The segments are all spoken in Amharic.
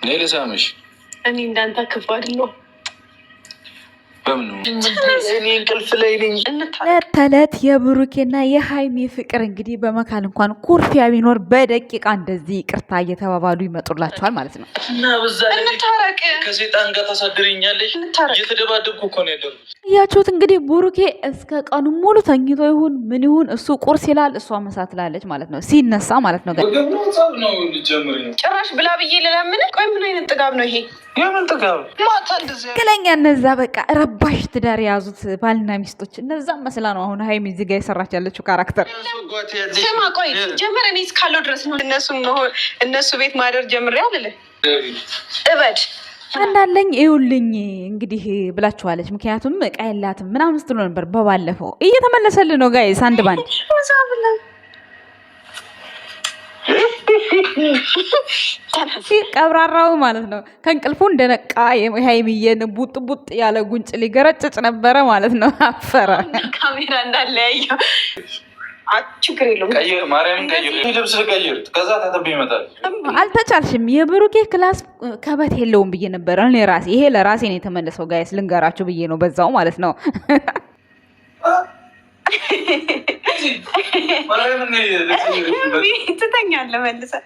እኔ ልሳምሽ። እኔ እንዳንተ ክፉ አይደለሁ። ተለት የብሩኬና የሃይሚ ፍቅር እንግዲህ በመካል እንኳን ኩርፊያ ቢኖር በደቂቃ እንደዚህ ይቅርታ እየተባባሉ ይመጡላቸዋል ማለት ነው። ከሴጣን ጋር ታሳድረኛለሽ። እየተደባደብኩ እኮ ነው ያለው። እያችሁት እንግዲህ ብሩኬ እስከ ቀኑ ሙሉ ተኝቶ ይሁን ምን ይሁን እሱ ቁርስ ይላል፣ እሷ ምሳ ትላለች ማለት ነው። ሲነሳ ማለት ነው። ጭራሽ ብላ ብዬ ልለምን። ቆይ ምን አይነት ጥጋብ ነው ይሄ? የምን ጥጋብ? ትክክለኛ እነዛ በቃ ረባሽ ትዳር የያዙት ባልና ሚስቶች እነዛ መስላ ነው አሁን ሃይሚ እዚህ ጋር የሰራች ያለችው ካራክተር። ስማ ቆይ ጀመረ እኔ እስካለው ድረስ ነው እነሱ ቤት ማደር ጀምሬ አልልህ እበድ እንዳለኝ ይውልኝ እንግዲህ ብላችኋለች። ምክንያቱም እቃ የላትም ምናምን ስትሉ ነበር በባለፈው። እየተመለሰልን ነው ጋይስ አንድ ባንድ ቀብራራው ማለት ነው። ከእንቅልፉ እንደነቃ የሃይሚዬን ቡጥ ቡጥ ያለ ጉንጭ ሊገረጭጭ ነበረ ማለት ነው። አፈረ ካሜራ እንዳለ ያየው። ችግር የለውም ማርያምን ቀይር፣ ልብስ ቀይር፣ ከዛ ታጠብ ይመጣል። አልተቻልሽም። የብሩኬ ክላስ ከበት የለውም ብዬ ነበረ እኔ ራሴ። ይሄ ለራሴ ነው የተመለሰው ጋይስ ልንገራችሁ ብዬ ነው በዛው ማለት ነው።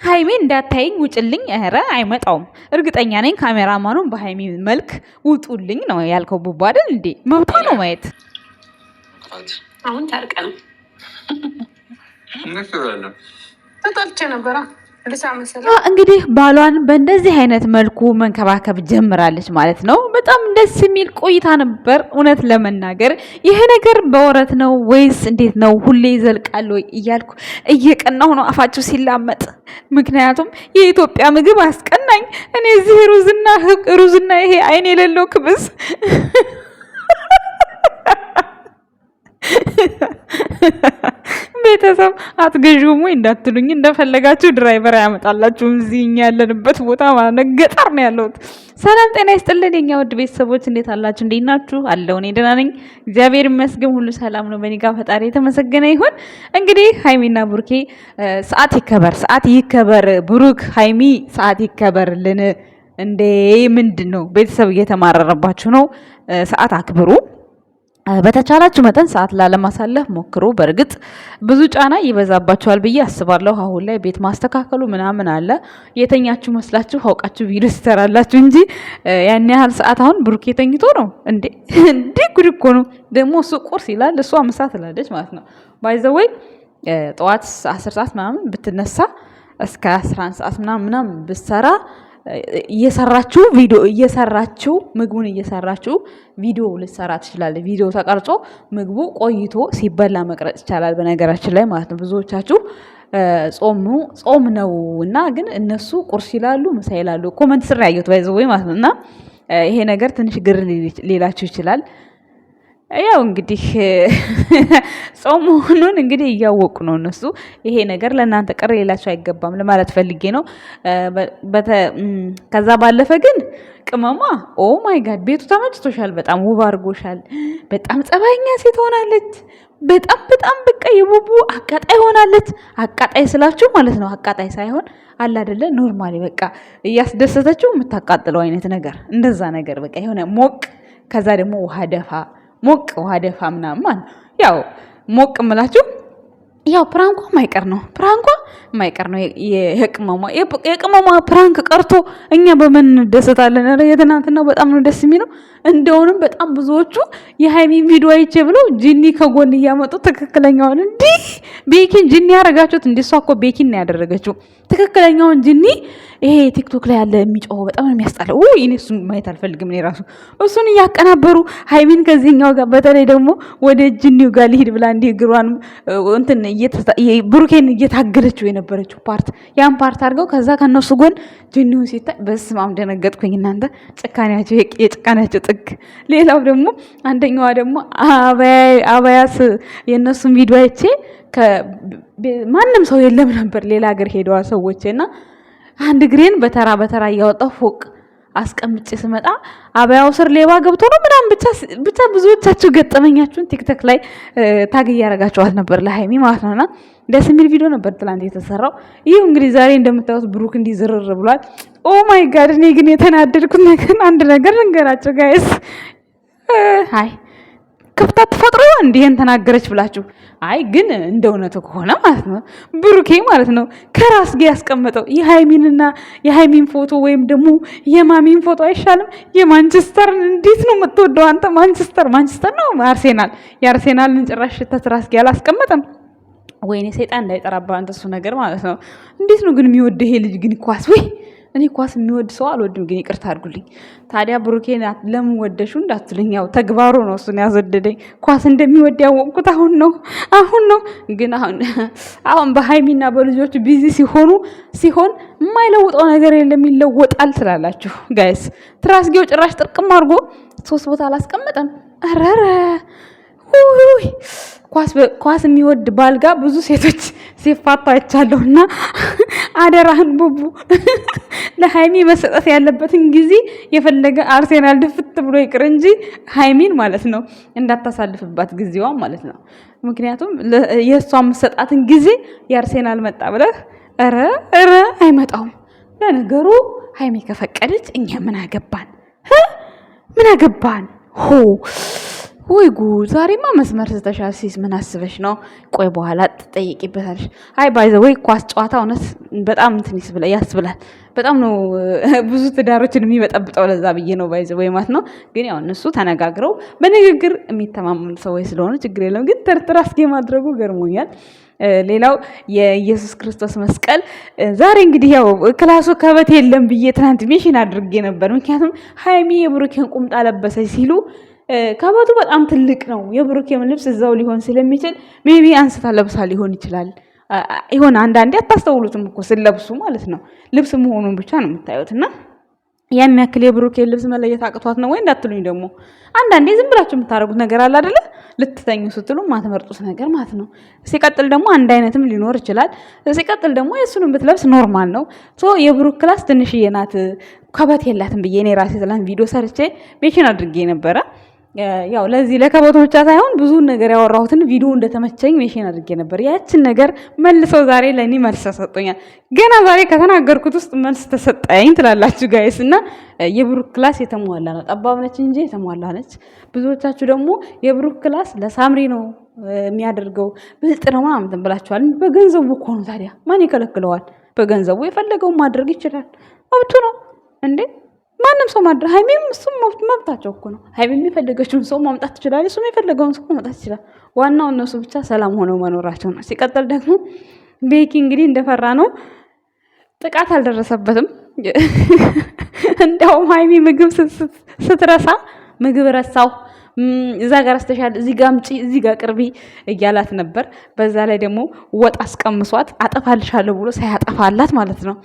ሃይሜ እንዳታይኝ ውጭልኝ። ኧረ አይመጣውም እርግጠኛ ነኝ። ካሜራማኑን በሃይሜ መልክ ውጡልኝ ነው ያልከው ቡቡ አይደል እንዴ? መብቷ ነው ማየት። አሁን ታርቀን ተጣልቼ ነበራ እንግዲህ ባሏን በእንደዚህ አይነት መልኩ መንከባከብ ጀምራለች ማለት ነው። በጣም ደስ የሚል ቆይታ ነበር። እውነት ለመናገር ይሄ ነገር በወረት ነው ወይስ እንዴት ነው? ሁሌ ይዘልቃል ወይ እያልኩ እየቀናሁ ነው አፋችሁ ሲላመጥ። ምክንያቱም የኢትዮጵያ ምግብ አስቀናኝ። እኔ እዚህ ሩዝና ይሄ አይን የሌለው ክብስ ቤተሰብ አትገዥም ወይ እንዳትሉኝ፣ እንደፈለጋችሁ ድራይቨር ያመጣላችሁ። እዚህ እኛ ያለንበት ቦታ ማለት ገጠር ነው ያለሁት። ሰላም ጤና ይስጥልን የኛ ውድ ቤተሰቦች፣ እንዴት አላችሁ? እንዴት ናችሁ? አለሁ እኔ ደህና ነኝ፣ እግዚአብሔር ይመስገን፣ ሁሉ ሰላም ነው። በእኔ ጋር ፈጣሪ የተመሰገነ ይሁን። እንግዲህ ሃይሚና ብሩኬ ሰዓት ይከበር፣ ብሩክ ሃይሚ ሰዓት ይከበርልን። እንዴ ምንድን ነው ቤተሰብ እየተማረረባችሁ ነው? ሰዓት አክብሩ። በተቻላችሁ መጠን ሰዓት ላለማሳለፍ ሞክሩ። በእርግጥ ብዙ ጫና ይበዛባችኋል ብዬ አስባለሁ። አሁን ላይ ቤት ማስተካከሉ ምናምን አለ። የተኛችሁ መስላችሁ አውቃችሁ ቪዲዮ ትሰራላችሁ እንጂ ያን ያህል ሰዓት አሁን ብሩኬ ተኝቶ ነው እንዴ? ጉድ እኮ ነው። ደግሞ እሱ ቁርስ ይላል፣ እሷ ምሳ ትላለች ማለት ነው። ባይ ዘ ወይ ጠዋት 10 ሰዓት ምናምን ብትነሳ እስከ 11 ሰዓት ምናምን ብትሰራ እየሰራችሁ ምግቡን እየሰራችሁ ቪዲዮ ልትሰራ ትችላለህ። ቪዲዮ ተቀርጾ ምግቡ ቆይቶ ሲበላ መቅረጽ ይቻላል በነገራችን ላይ ማለት ነው። ብዙዎቻችሁ ጾም ነው እና ግን እነሱ ቁርስ ይላሉ ምሳ ይላሉ። ኮመንት ስር ያየሁት ባይዘው ወይ ማለት ነው። እና ይሄ ነገር ትንሽ ግር ሊላችሁ ይችላል። ያው እንግዲህ ጾም መሆኑን እንግዲህ እያወቁ ነው እነሱ። ይሄ ነገር ለእናንተ ቅር ሊላችሁ አይገባም ለማለት ፈልጌ ነው። ከዛ ባለፈ ግን ቅመማ ኦ ማይ ጋድ ቤቱ ተመችቶሻል፣ በጣም ውብ አድርጎሻል። በጣም ጸባይኛ ሴት ሆናለች። በጣም በቃ የቡቡ አቃጣይ ሆናለች። አቃጣይ ስላችሁ ማለት ነው አቃጣይ ሳይሆን አለ አይደለ ኖርማሊ በቃ እያስደሰተችው የምታቃጥለው አይነት ነገር፣ እንደዛ ነገር በቃ የሆነ ሞቅ፣ ከዛ ደግሞ ውሃ ደፋ ምናምን። ያው ሞቅ ምላችሁ ያው ፕራንኳ የማይቀር ነው። የቅመሟ ፕራንክ ቀርቶ እኛ በምን እንደሰታለን? የትናንትናው በጣም ነው ደስ የሚለው። እንደውንም በጣም ብዙዎቹ የሃይሚን ቪዲዮ አይቼ ብለው ጂኒ ከጎን እያመጡ ትክክለኛውን እንዲህ ቤኪን ጂኒ ያደረጋችሁት እንዲህ። እሷ እኮ ቤኪን ነው ያደረገችው። ትክክለኛውን ጂኒ ይሄ ቲክቶክ ላይ ያለ የሚጮኸው በጣም ነው የሚያስጠላው። እኔ እሱን ማየት አልፈልግም። እኔ ራሱ እሱን እያቀናበሩ ሃይሚን ከዚህኛው ጋር በተለይ ደግሞ ወደ ጂኒው ጋር ሊሄድ ብላ እንዲህ እግሯን እንትን ብሩኬን እየታገለችው የነበረችው ፓርት ያን ፓርት አድርገው ከዛ ከነሱ ጎን ጂኒውን ሲታይ በስመ አብ ደነገጥኩኝ። እናንተ የጭካኔያቸው ጥግ። ሌላው ደግሞ አንደኛዋ ደግሞ አባያስ የእነሱን ቪዲዮ አይቼ ማንም ሰው የለም ነበር፣ ሌላ ሀገር ሄደዋል ሰዎች እና አንድ ግሬን በተራ እያወጣው ፎቅ አስቀምጬ ስመጣ አባያው ስር ሌባ ገብቶ ነው ምናምን ብቻ ብዙዎቻችሁ ገጠመኛችሁን ቲክቶክ ላይ ታግ እያደረጋችኋል ነበር ለሃይሚ ማለት ነውና ደስ የሚል ቪዲዮ ነበር ትላንት የተሰራው። ይህ እንግዲህ ዛሬ እንደምታዩት ብሩክ እንዲዝርር ብሏል። ኦ ማይ ጋድ እኔ ግን የተናደድኩት ነገር አንድ ነገር ልንገራቸው ጋይስ። አይ ክፍተት ተፈጥሮ እንዲህን ተናገረች ብላችሁ አይ ግን እንደ እውነቱ ከሆነ ማለት ነው ብሩኬ ማለት ነው ከራስጌ ያስቀመጠው የሃይሚን ፎቶ ወይም ደግሞ የማሚን ፎቶ አይሻልም? የማንቸስተርን እንዴት ነው የምትወደው አንተ? ማንቸስተር ነው አርሴናል፣ የአርሴናልን ጭራሽ ተራስጌ አላስቀመጠም። ወይኔ ሰይጣን እንዳይጠራባ አንተ እሱ ነገር ማለት ነው። እንዴት ነው ግን የሚወድ ይሄ ልጅ ግን ኳስ ወይ እኔ ኳስ የሚወድ ሰው አልወድም፣ ግን ይቅርታ አድርጉልኝ። ታዲያ ብሩኬን ለምን ወደሹ እንዳትሉኝ፣ ያው ተግባሩ ነው እሱን ያስወደደኝ። ኳስ እንደሚወድ ያወቅኩት አሁን ነው። ግን አሁን በሃይሚና በልጆቹ ቢዚ ሲሆን የማይለውጠው ነገር የለም ይለወጣል ትላላችሁ ጋይስ። ትራስጌው ጭራሽ ጥርቅም አድርጎ 3 ቦታ አላስቀመጠም። አረረ ኳስ የሚወድ ባልጋ ብዙ ሴቶች ሲፋቱ አይቻለሁና አደራህን ቡቡ ለሃይሚ መሰጠት ያለበትን ጊዜ የፈለገ አርሴናል ድፍት ብሎ ይቅር እንጂ ሃይሚን ማለት ነው እንዳታሳልፍባት ጊዜዋን ማለት ነው። ምክንያቱም የእሷ መሰጣትን ጊዜ የአርሴናል መጣ ብለህ ኧረ አይመጣውም። ለነገሩ ሃይሚ ከፈቀደች እኛ ምን አገባን? ወይ ጉድ! ዛሬማ መስመር ስተሻል። ሲስ ምን አስበሽ ነው? ቆይ በኋላ ትጠይቂበታለሽ። አይ ባይ ዘ ወይ ኳስ ጨዋታ እውነት በጣም እንትን ያስብላል። በጣም ነው ብዙ ትዳሮችን የሚበጠብጠው። ለዛ ብዬ ነው ባይ ዘ ወይ ማለት ነው። ግን ያው እነሱ ተነጋግረው በንግግር የሚተማመኑ ሰዎች ስለሆኑ ችግር የለም። ግን ትራስጌ ማድረጉ ገርሞኛል። ሌላው የኢየሱስ ክርስቶስ መስቀል ዛሬ እንግዲህ ያው ክላሱ ከበት የለም ብዬ ትናንት ሜሽን አድርጌ ነበር። ምክንያቱም ሃይሚ የብሩኬን ቁምጣ ለበሰች ሲሉ ከበቱ በጣም ትልቅ ነው። የብሩኬም ልብስ እዛው ሊሆን ስለሚችል ሜቢ አንስታ ለብሳ ሊሆን ይችላል። ይሆን አንዳንዴ አታስተውሉትም እኮ ስለብሱ ማለት ነው። ልብስ መሆኑን ብቻ ነው የምታዩት። እና ያን ያክል የብሩኬን ልብስ መለየት አቅቷት ነው ወይ እንዳትሉኝ፣ ደግሞ አንዳንዴ ዝም ብላችሁ የምታደርጉት ነገር አለ አይደለ? ልትተኙ ስትሉ ማትመርጡት ነገር ማለት ነው። ሲቀጥል ደግሞ አንድ አይነትም ሊኖር ይችላል። ሲቀጥል ደግሞ የእሱንም ብትለብስ ኖርማል ነው። የብሩክ ክላስ ትንሽዬ ናት፣ ከበት የላትም ብዬ እኔ ራሴ ትላንት ቪዲዮ ሰርቼ ሜሽን አድርጌ ነበረ። ያው ለዚህ ለከበቶ ብቻ ሳይሆን ብዙ ነገር ያወራሁትን ቪዲዮ እንደተመቸኝ ሜሽን አድርጌ ነበር። ያችን ነገር መልሰው ዛሬ ለኔ መልስ ተሰጥቶኛል። ገና ዛሬ ከተናገርኩት ውስጥ መልስ ተሰጠኝ ትላላችሁ ጋይስ። እና የብሩክ ክላስ የተሟላ ነው። ጠባብ ነች እንጂ የተሟላ ነች። ብዙዎቻችሁ ደግሞ የብሩክ ክላስ ለሳምሪ ነው የሚያደርገው ብልጥ ነው ምናምን ብላችኋል። በገንዘቡ እኮ ነው። ታዲያ ማን ይከለክለዋል? በገንዘቡ የፈለገውን ማድረግ ይችላል። መብቱ ነው እንዴ? ማንም ሰው ማድረግ ሃይሚም እሱም መብታቸው እኮ ነው። ሃይሚም የፈለገችውን ሰው ማምጣት ትችላል፣ እሱም የፈለገውን ሰው ማምጣት ይችላል። ዋናው እነሱ ብቻ ሰላም ሆነው መኖራቸው ነው። ሲቀጥል ደግሞ ቤኪ እንግዲህ እንደፈራ ነው፣ ጥቃት አልደረሰበትም። እንደውም ሃይሚ ምግብ ስትረሳ ምግብ ረሳው፣ እዛ ጋር አስተሻል፣ እዚህ ጋር አምጪ፣ እዚህ ጋር ቅርቢ እያላት ነበር። በዛ ላይ ደግሞ ወጥ አስቀምሷት አጠፋልሻለሁ ብሎ ሳያጠፋላት ማለት ነው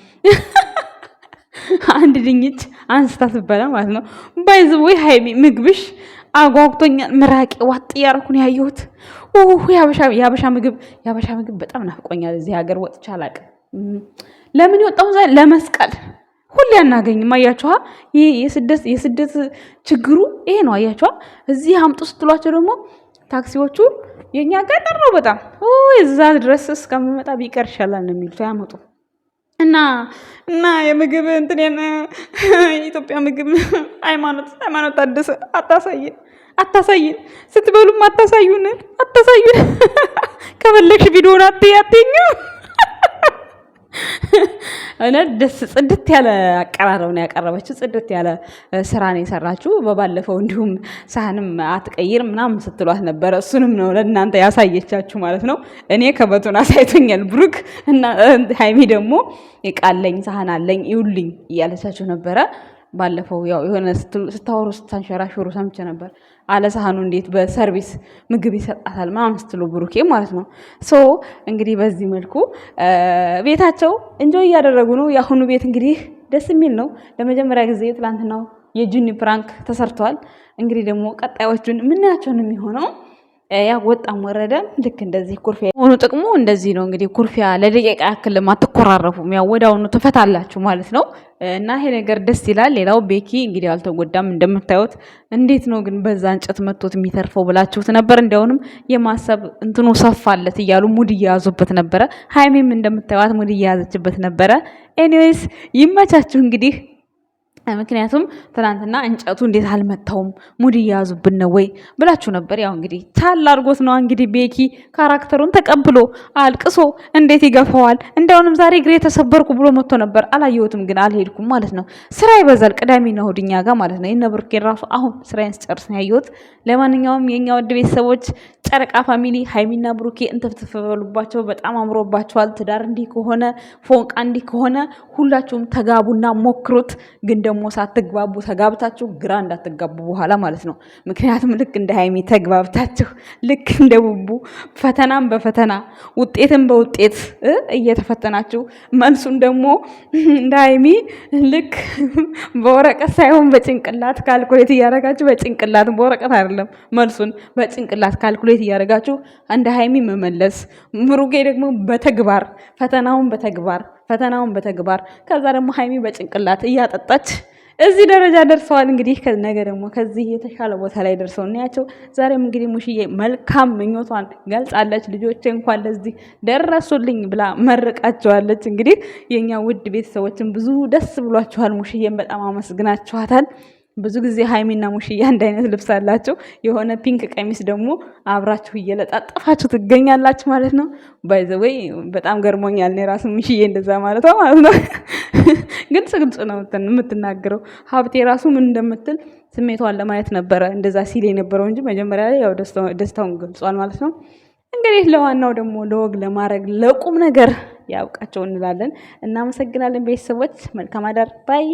አንድ ድንች አንስታ ትበላ ማለት ነው። ባይዝ ወይ ሃይሚ ምግብሽ አጓጉቶኛል። ምራቄ ዋጥ ያረኩን ያየሁት ያበሻ ምግብ በጣም ናፍቆኛል። እዚህ ሀገር ወጥቼ አላውቅም። ለምን ወጣሁ? ለመስቀል ሁሌ አናገኝም። አያችኋ? ይሄ የስደት ችግሩ ይሄ ነው። አያችኋ? እዚህ አምጡ ስትሏቸው ደግሞ ታክሲዎቹ የኛ ገጠር ነው በጣም እዛ ድረስ እስከምመጣ ቢቀር ይሻላል ነው የሚሉት። ያመጡ እና የምግብ እንትን የኢትዮጵያ ምግብ ሃይማኖት ታደሰ አታሳይን ስትበሉም አታሳዩን ከፈለግሽ ቪዲዮን አትይኝ። እውነት ደስ ጽድት ያለ አቀራረብ ነው ያቀረበችው። ጽድት ያለ ስራ ነው የሰራችው። በባለፈው እንዲሁም ሳህንም አትቀይር ምናምን ስትሏት ነበረ። እሱንም ነው ለእናንተ ያሳየቻችሁ ማለት ነው። እኔ ከበቱን አሳይቶኛል ብሩክ እና ሃይሚ ደግሞ የቃለኝ ሳህን አለኝ ይውልኝ እያለቻችሁ ነበረ። ባለፈው ያው የሆነ ስታወሩ ስታንሸራሽሩ ሰምቼ ነበር። አለ ሳህኑ እንዴት በሰርቪስ ምግብ ይሰጣታል ምናምን ስትሉ ብሩኬ ማለት ነው። እንግዲህ በዚህ መልኩ ቤታቸው እንጆይ እያደረጉ ነው። የአሁኑ ቤት እንግዲህ ደስ የሚል ነው። ለመጀመሪያ ጊዜ ትላንትናው የጁኒ ፕራንክ ተሰርተዋል። እንግዲህ ደግሞ ቀጣዮቹን ምናያቸውን የሚሆነው ያ ወጣም ወረደም ልክ እንደዚህ ኩርፊያ ሆኖ ጥቅሙ እንደዚህ ነው እንግዲህ ኩርፊያ ለደቂቃ ያክል አትኮራረፉም፣ ያው ወዳውኑ ትፈታላችሁ ማለት ነው። እና ይሄ ነገር ደስ ይላል። ሌላው ቤኪ እንግዲህ አልተጎዳም እንደምታዩት። እንዴት ነው ግን በዛ እንጨት መቶት የሚተርፈው ብላችሁት ነበር። እንዲያውንም የማሰብ እንትኑ ሰፋለት እያሉ ሙድ እየያዙበት ነበረ። ሀይሜም እንደምታዩት ሙድ እየያዘችበት ነበረ። ኤኒዌይስ ይመቻችሁ እንግዲህ ምክንያቱም ትናንትና እንጨቱ እንዴት አልመታውም ሙድ እያያዙብን ነው ወይ ብላችሁ ነበር። ያው እንግዲህ ቻል አድርጎት ነው እንግዲህ ቤኪ ካራክተሩን ተቀብሎ አልቅሶ እንዴት ይገፋዋል። እንደውንም ዛሬ እግሬ ተሰበርኩ ብሎ መጥቶ ነበር። አላየሁትም ግን አልሄድኩም ማለት ነው። ስራ ይበዛል ቅዳሜና እሑድ እኛ ጋር ማለት ነው። የእነ ብሩኬን ራሱ አሁን ስራዬን ስጨርስ ነው ያየሁት። ለማንኛውም የኛ ውድ ቤተሰቦች ጨረቃ ፋሚሊ ሀይሚና ብሩኬ እንትፍትፍ በሉባቸው። በጣም አምሮባቸዋል። ትዳር እንዲህ ከሆነ ፎንቃ እንዲህ ከሆነ ሁላችሁም ተጋቡና ሞክሩት። ግን ደግሞ ሳትግባቡ ተጋብታችሁ ግራ እንዳትጋቡ በኋላ ማለት ነው። ምክንያቱም ልክ እንደ ሀይሚ ተግባብታችሁ ልክ እንደ ቡቡ ፈተናም በፈተና ውጤትም በውጤት እየተፈተናችሁ መልሱን ደግሞ እንደ ሀይሚ ልክ በወረቀት ሳይሆን በጭንቅላት ካልኩሌት እያደረጋችሁ በጭንቅላት በወረቀት አይደለም መልሱን በጭንቅላት ካልኩሌት እያደረጋችሁ እንደ ሀይሚ መመለስ። ብሩኬ ደግሞ በተግባር ፈተናውን በተግባር ከዛ ደግሞ ሀይሚ በጭንቅላት እያጠጣች እዚህ ደረጃ ደርሰዋል። እንግዲህ ነገ ደግሞ ከዚህ የተሻለ ቦታ ላይ ደርሰው እናያቸው። ዛሬም እንግዲህ ሙሽዬ መልካም ምኞቷን ገልጻለች። ልጆቼ እንኳን ለዚህ ደረሱልኝ ብላ መርቃቸዋለች። እንግዲህ የኛ ውድ ቤተሰቦችን ብዙ ደስ ብሏቸዋል። ሙሽዬን በጣም አመስግናችኋታል። ብዙ ጊዜ ሀይሚና ሙሽዬ አንድ አይነት ልብስ አላቸው። የሆነ ፒንክ ቀሚስ ደግሞ አብራችሁ እየለጣጠፋችሁ ትገኛላችሁ ማለት ነው። ባይ ዘ ወይ በጣም ገርሞኛል። እኔ ራሱ ሙሽዬ እንደዛ ማለት ነው። ግን ግልጽ ነው የምትናገረው። ሀብቴ ራሱ ምን እንደምትል ስሜቷን ለማየት ነበረ እንደዛ ሲል የነበረው እንጂ መጀመሪያ ላይ ያው ደስታውን ገልጿል ማለት ነው። እንግዲህ ለዋናው ደግሞ ለወግ ለማድረግ ለቁም ነገር ያብቃቸው እንላለን። እናመሰግናለን ቤተሰቦች። መልካም አዳር ባይ